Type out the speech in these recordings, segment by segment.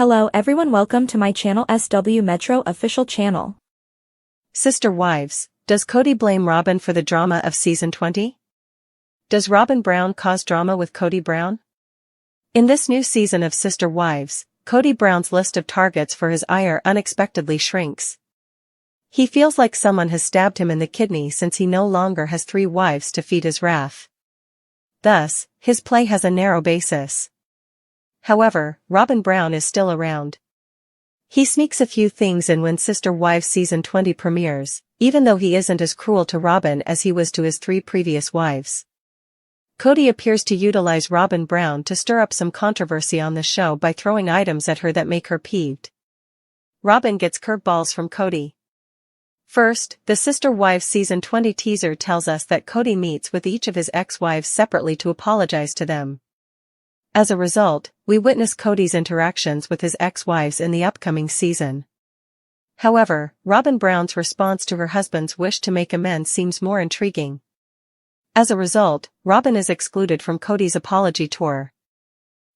Hello everyone, welcome to my channel SW Metro official channel. Sister Wives, does Kody blame Robyn for the drama of season 20? Does Robyn Brown cause drama with Kody Brown? In this new season of Sister Wives, Kody Brown's list of targets for his ire unexpectedly shrinks. He feels like someone has stabbed him in the kidney since he no longer has 3 wives to feed his wrath. Thus, his play has a narrow basis. However, Robyn Brown is still around. He sneaks a few things in when Sister Wives season 20 premieres, even though he isn't as cruel to Robyn as he was to his 3 previous wives. Kody appears to utilize Robyn Brown to stir up some controversy on the show by throwing items at her that make her peeved. Robyn gets curveballs from Kody. First, the Sister Wives season 20 teaser tells us that Kody meets with each of his ex-wives separately to apologize to them. As a result, we witness Kody's interactions with his ex-wives in the upcoming season. However, Robyn Brown's response to her husband's wish to make amends seems more intriguing. As a result, Robyn is excluded from Kody's apology tour.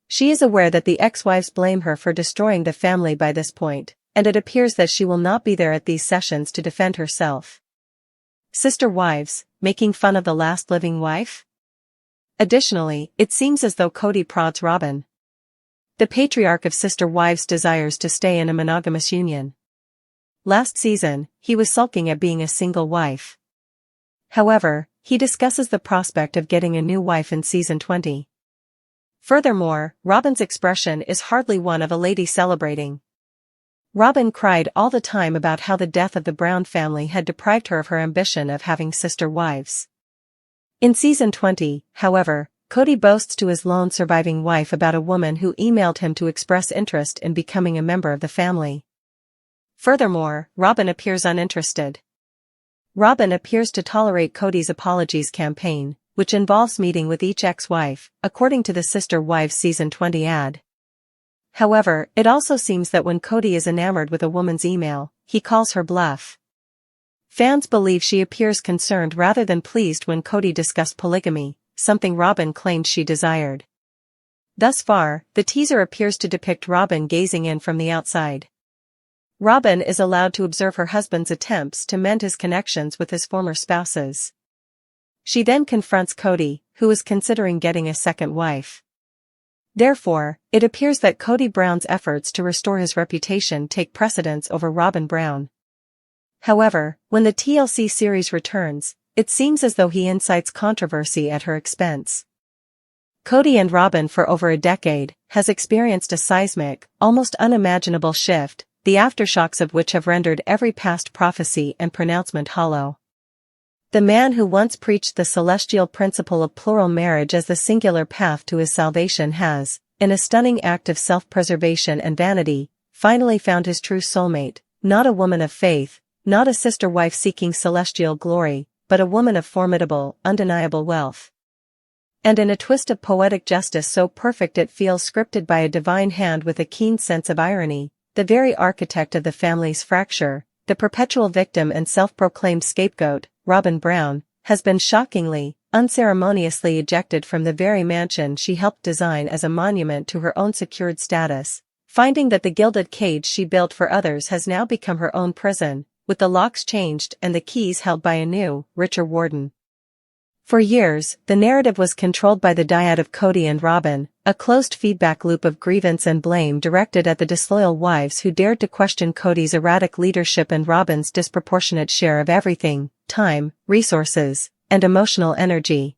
She is aware that the ex-wives blame her for destroying the family by this point, and it appears that she will not be there at these sessions to defend herself. Sister Wives, making fun of the last living wife? Additionally, it seems as though Kody prods Robyn. The patriarch of Sister Wives desires to stay in a monogamous union. Last season, he was sulking at being a single wife. However, he discusses the prospect of getting a new wife in season 20. Furthermore, Robyn's expression is hardly one of a lady celebrating. Robyn cried all the time about how the death of the Brown family had deprived her of her ambition of having sister wives. In season 20, however, Kody boasts to his lone surviving wife about a woman who emailed him to express interest in becoming a member of the family. Furthermore, Robyn appears uninterested. Robyn appears to tolerate Kody's apologies campaign, which involves meeting with each ex-wife, according to the Sister Wives season 20 ad. However, it also seems that when Kody is enamored with a woman's email, he calls her bluff. Fans believe she appears concerned rather than pleased when Kody discussed polygamy, something Robyn claimed she desired. Thus far, the teaser appears to depict Robyn gazing in from the outside. Robyn is allowed to observe her husband's attempts to mend his connections with his former spouses. She then confronts Kody, who is considering getting a second wife. Therefore, it appears that Kody Brown's efforts to restore his reputation take precedence over Robyn Brown. However, when the TLC series returns, it seems as though he incites controversy at her expense. Kody and Robyn for over a decade has experienced a seismic, almost unimaginable shift, the aftershocks of which have rendered every past prophecy and pronouncement hollow. The man who once preached the celestial principle of plural marriage as the singular path to his salvation has, in a stunning act of self-preservation and vanity, finally found his true soulmate, not a woman of faith, not a sister wife seeking celestial glory, but a woman of formidable, undeniable wealth. And in a twist of poetic justice so perfect it feels scripted by a divine hand with a keen sense of irony, the very architect of the family's fracture, the perpetual victim and self-proclaimed scapegoat, Robyn Brown, has been shockingly, unceremoniously ejected from the very mansion she helped design as a monument to her own secured status, finding that the gilded cage she built for others has now become her own prison, with the locks changed and the keys held by a new, richer warden. For years, the narrative was controlled by the dyad of Kody and Robyn, a closed feedback loop of grievance and blame directed at the disloyal wives who dared to question Kody's erratic leadership and Robyn's disproportionate share of everything, time, resources, and emotional energy.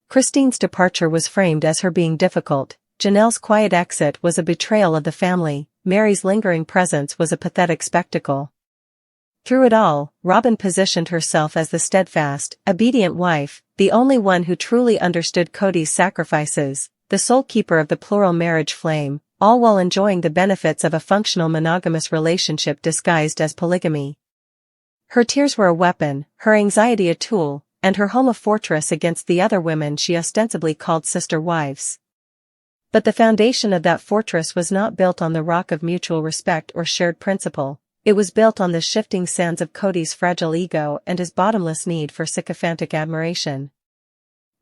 Christine's departure was framed as her being difficult, Janelle's quiet exit was a betrayal of the family, Mary's lingering presence was a pathetic spectacle. Through it all, Robyn positioned herself as the steadfast, obedient wife, the only one who truly understood Kody's sacrifices, the sole keeper of the plural marriage flame, all while enjoying the benefits of a functional monogamous relationship disguised as polygamy. Her tears were a weapon, her anxiety a tool, and her home a fortress against the other women she ostensibly called sister wives. But the foundation of that fortress was not built on the rock of mutual respect or shared principle. It was built on the shifting sands of Kody's fragile ego and his bottomless need for sycophantic admiration.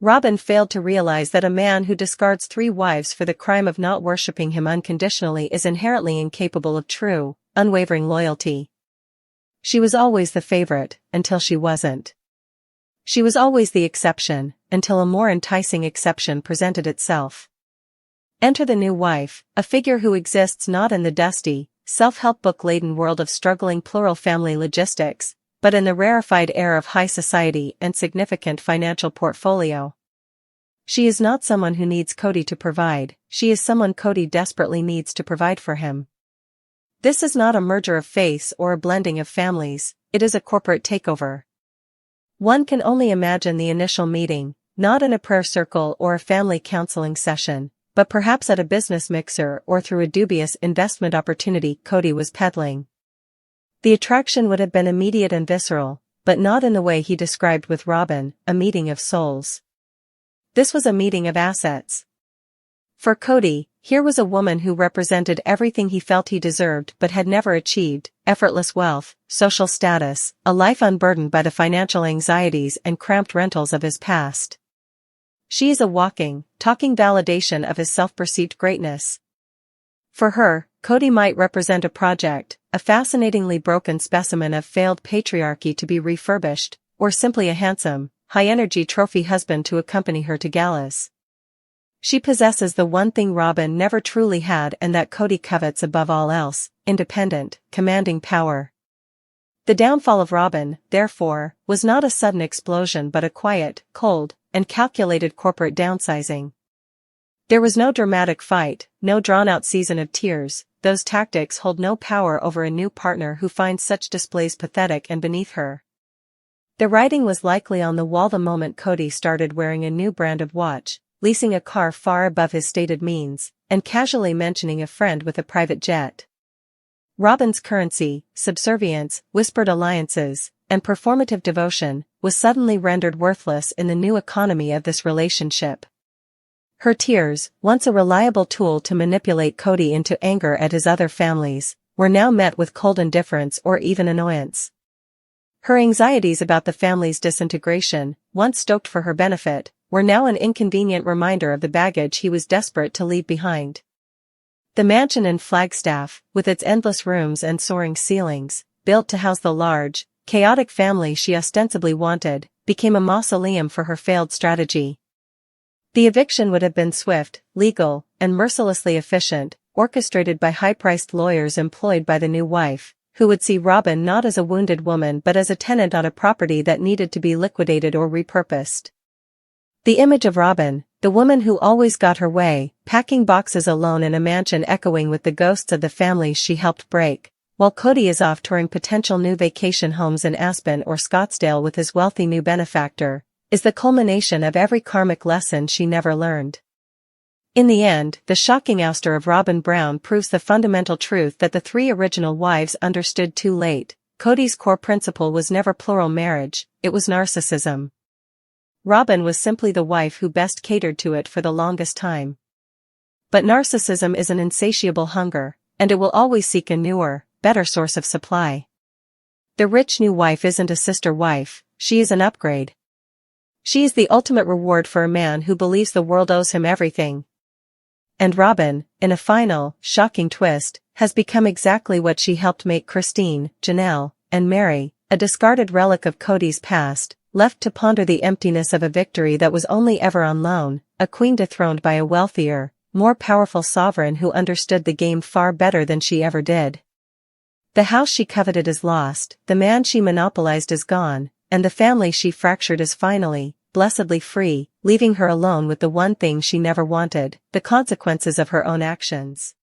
Robyn failed to realize that a man who discards 3 wives for the crime of not worshipping him unconditionally is inherently incapable of true, unwavering loyalty. She was always the favorite, until she wasn't. She was always the exception, until a more enticing exception presented itself. Enter the new wife, a figure who exists not in the dusty, self-help book-laden world of struggling plural family logistics, but in the rarefied air of high society and significant financial portfolio. She is not someone who needs Kody to provide, she is someone Kody desperately needs to provide for him. This is not a merger of faiths or a blending of families, it is a corporate takeover. One can only imagine the initial meeting, not in a prayer circle or a family counseling session, but perhaps at a business mixer or through a dubious investment opportunity Kody was peddling. The attraction would have been immediate and visceral, but not in the way he described with Robyn, a meeting of souls. This was a meeting of assets. For Kody, here was a woman who represented everything he felt he deserved but had never achieved: effortless wealth, social status, a life unburdened by the financial anxieties and cramped rentals of his past. She is a walking, talking validation of his self-perceived greatness. For her, Kody might represent a project, a fascinatingly broken specimen of failed patriarchy to be refurbished, or simply a handsome, high-energy trophy husband to accompany her to galas. She possesses the one thing Robyn never truly had and that Kody covets above all else: independent, commanding power. The downfall of Robyn, therefore, was not a sudden explosion but a quiet, cold, and calculated corporate downsizing. There was no dramatic fight, no drawn-out season of tears. Those tactics hold no power over a new partner who finds such displays pathetic and beneath her. The writing was likely on the wall the moment Kody started wearing a new brand of watch, leasing a car far above his stated means, and casually mentioning a friend with a private jet. Robyn's currency, subservience, whispered alliances, and performative devotion was suddenly rendered worthless in the new economy of this relationship. Her tears, once a reliable tool to manipulate Kody into anger at his other families, were now met with cold indifference or even annoyance. Her anxieties about the family's disintegration, once stoked for her benefit, were now an inconvenient reminder of the baggage he was desperate to leave behind. The mansion in Flagstaff, with its endless rooms and soaring ceilings, built to house the large, chaotic family she ostensibly wanted, became a mausoleum for her failed strategy. The eviction would have been swift, legal, and mercilessly efficient, orchestrated by high-priced lawyers employed by the new wife, who would see Robyn not as a wounded woman but as a tenant on a property that needed to be liquidated or repurposed. The image of Robyn, the woman who always got her way, packing boxes alone in a mansion echoing with the ghosts of the families she helped break, while Kody is off touring potential new vacation homes in Aspen or Scottsdale with his wealthy new benefactor, is the culmination of every karmic lesson she never learned. In the end, the shocking ouster of Robyn Brown proves the fundamental truth that the 3 original wives understood too late. Kody's core principle was never plural marriage, it was narcissism. Robyn was simply the wife who best catered to it for the longest time. But narcissism is an insatiable hunger, and it will always seek a newer, better source of supply. The rich new wife isn't a sister wife, she is an upgrade. She is the ultimate reward for a man who believes the world owes him everything. And Robyn, in a final, shocking twist, has become exactly what she helped make Christine, Janelle, and Mary, a discarded relic of Kody's past, left to ponder the emptiness of a victory that was only ever on loan, a queen dethroned by a wealthier, more powerful sovereign who understood the game far better than she ever did. The house she coveted is lost, the man she monopolized is gone, and the family she fractured is finally, blessedly free, leaving her alone with the one thing she never wanted: the consequences of her own actions.